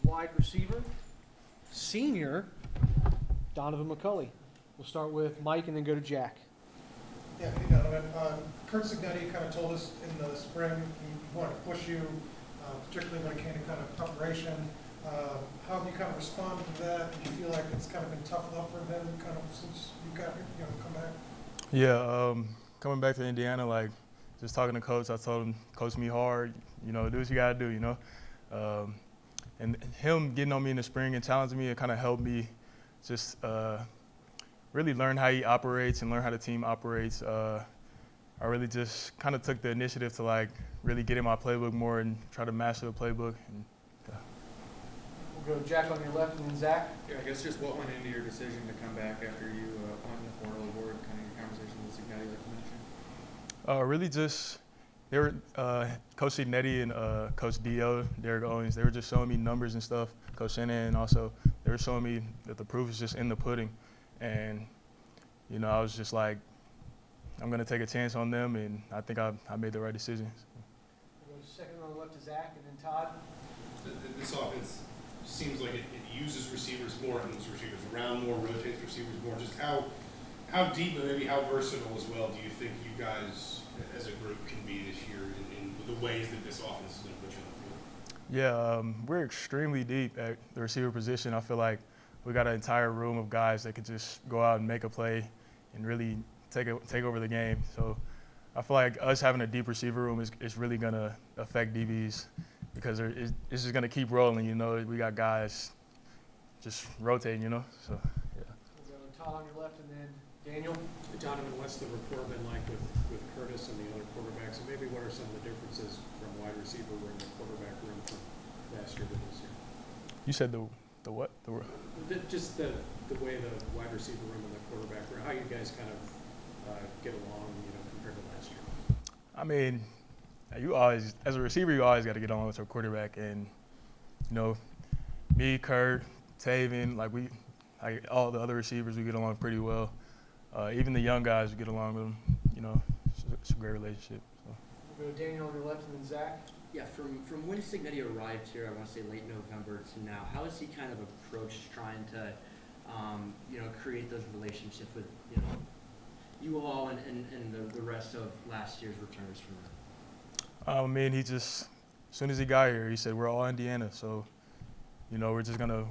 wide receiver, senior Donaven McCulley. We'll start with Mike and then go to Jack. Yeah, hey Donovan. Kurt Signetti kind of told us in the spring he wanted to push you, particularly when it came to kind of preparation. How have you kind of responded to that? Do you feel like it's kind of been tough love for him kind of since you got come back? Yeah, coming back to Indiana, like just talking to coach, I told him, coach me hard, do what you got to do, And him getting on me in the spring and challenging me, it kind of helped me just really learn how he operates and learn how the team operates. I really just kind of took the initiative to like really get in my playbook more and try to master the playbook. And, We'll go Jack on your left and then Zach. Yeah, I guess just what went into your decision to come back after you won the Portal Award, kind of your conversation with Signetti, like you mentioned? Really just, they were, Coach Signetti and Coach Dio, Derek Owens, they were just showing me numbers and stuff. Coach Shannon, and also they were showing me that the proof is just in the pudding. And, I was just like, I'm going to take a chance on them, and I think I made the right decision. We'll go second on the left to Zach and then Todd. This offense seems like it uses receivers more, and moves receivers around more, rotates receivers more. Just how deep and maybe how versatile as well do you think you guys as a group can be this year in the ways that this offense is going to put you on the field? Yeah, we're extremely deep at the receiver position. I feel like we got an entire room of guys that could just go out and make a play and really take over the game. So I feel like us having a deep receiver room is really going to affect DBs because it's just going to keep rolling. We got guys just rotating, So, yeah. We'll go Todd on your left and then Daniel. Donovan, what's the rapport been like with Curtis and the other quarterbacks? And maybe what are some of the differences from wide receiver room to quarterback room from last year to this year? You said the what? Just the way the wide receiver room and the quarterback room, how you guys kind of get along, compared to last year. I mean, as a receiver, you always got to get along with your quarterback. And, me, Kurt, Taven, all the other receivers, we get along pretty well. Even the young guys, we get along with them. It's a great relationship. So. We'll go Daniel on your left and then Zach. Yeah, from when Signetti arrived here, I want to say late November to now, how has he kind of approached trying to, create those relationships with, you all and the rest of last year's returners from that? I mean, as soon as he got here, he said, we're all Indiana. So, we're just going to,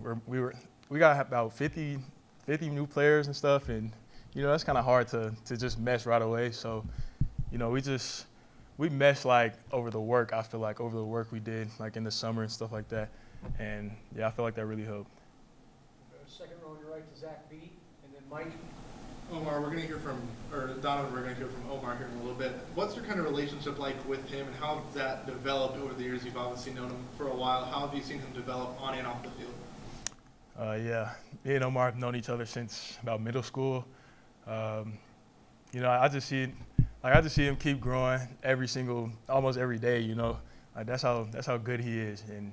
we got about 50 new players and stuff. And, that's kind of hard to just mesh right away. So, we meshed over the work, I feel like, over the work we did, in the summer and stuff like that. And, yeah, I feel like that really helped. We'll go second row on your right to Zach B. And then Mike. Omar, we're going to hear from, or Donovan, we're going to hear from Omar here in a little bit. What's your kind of relationship like with him, and how has that developed over the years? You've obviously known him for a while. How have you seen him develop on and off the field? Yeah, me and Omar have known each other since about middle school. I just see him keep growing almost every day. That's how good he is, and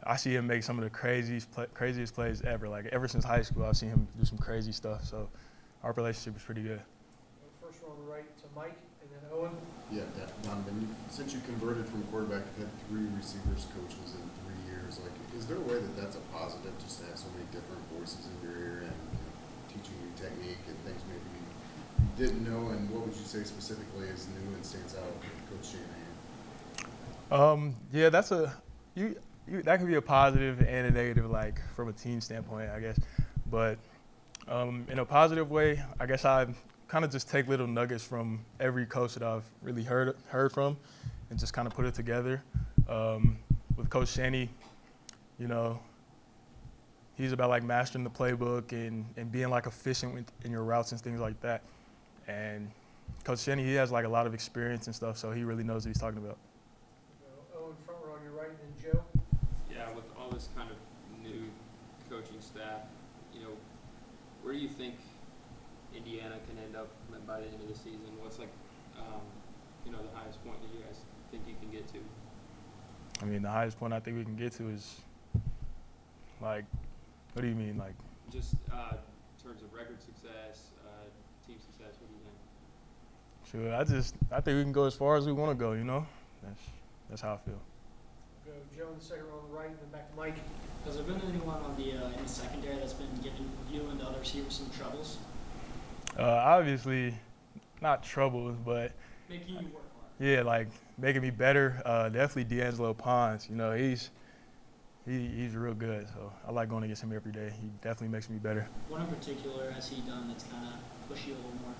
I see him make some of the craziest plays ever. Ever since high school, I've seen him do some crazy stuff. So our relationship is pretty good. First row on the right to Mike and then Owen. Yeah, Donovan, since you converted from quarterback, you've had 3 receivers coaches in 3 years. Is there a way that that's a positive, just to have so many different voices in your ear and teaching you technique and things maybe you didn't know? And what would you say specifically is new and stands out with Coach Shanahan? Yeah, that could be a positive and a negative, from a team standpoint, I guess. But in a positive way, I guess I kind of just take little nuggets from every coach that I've really heard from and just kind of put it together. With Coach Shanny, he's about mastering the playbook and being efficient in your routes and things like that. And Coach Shanny, he has a lot of experience and stuff, so he really knows what he's talking about. Owen, front row on your right, and then Joe. Yeah, with all this kind of new coaching staff, where do you think Indiana can end up by the end of the season? What's the highest point that you guys think you can get to? I mean, the highest point I think we can get to is what do you mean? Just in terms of record success, team success, what do you think? Sure, I think we can go as far as we want to go, That's how I feel. Go Joe in the second row on the right, and then back to Mike. Has there been anyone on the in the secondary that's been giving you and the other receivers some troubles? Obviously, not trouble, but Making you work hard. yeah, like making me better. Definitely D'Angelo Pons. You know, he's real good. So I like going against him every day. He definitely makes me better. What in particular has he done that's kind of pushed you a little more?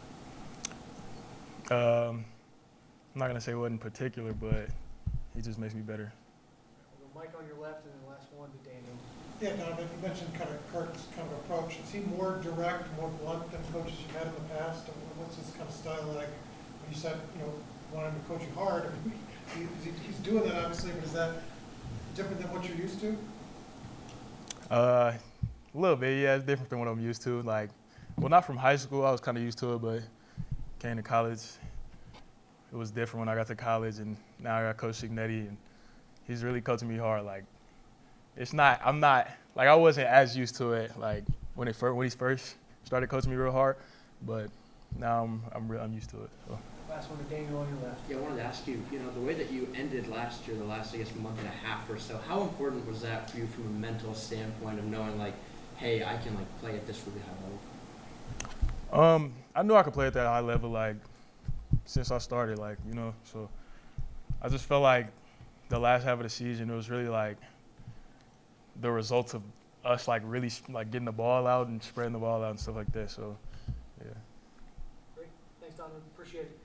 I'm not gonna say what in particular, but he just makes me better. We'll go Mike on your left, and then the last one to Daniel. Yeah, Donovan, you mentioned kind of Kurt's kind of approach. Is he more direct, more blunt than coaches you've had in the past? And what's his kind of style like? When you said, you know, wanting to coach you hard, I mean, he's doing that obviously, but is that different than what you're used to? A little bit, yeah. It's different than what I'm used to. Like, well, not from high school. I was kind of used to it, but came to college, it was different when I got to college, and now I got Coach Signetti, and he's really coaching me hard. Like, I wasn't as used to it, like, when he first started coaching me real hard, but now I'm used to it. So. Last one to Daniel on your left. Yeah, I wanted to ask you, the way that you ended last year, the last, I guess, month and a half or so, how important was that for you from a mental standpoint of knowing, like, hey, I can, like, play at this really high level? I knew I could play at that high level, like, since I started, like, you know, so I just felt like the last half of the season, it was really, like, the results of us, like, really, like, getting the ball out and spreading the ball out and stuff like that, so, yeah. Great. Thanks, Donovan. Appreciate it.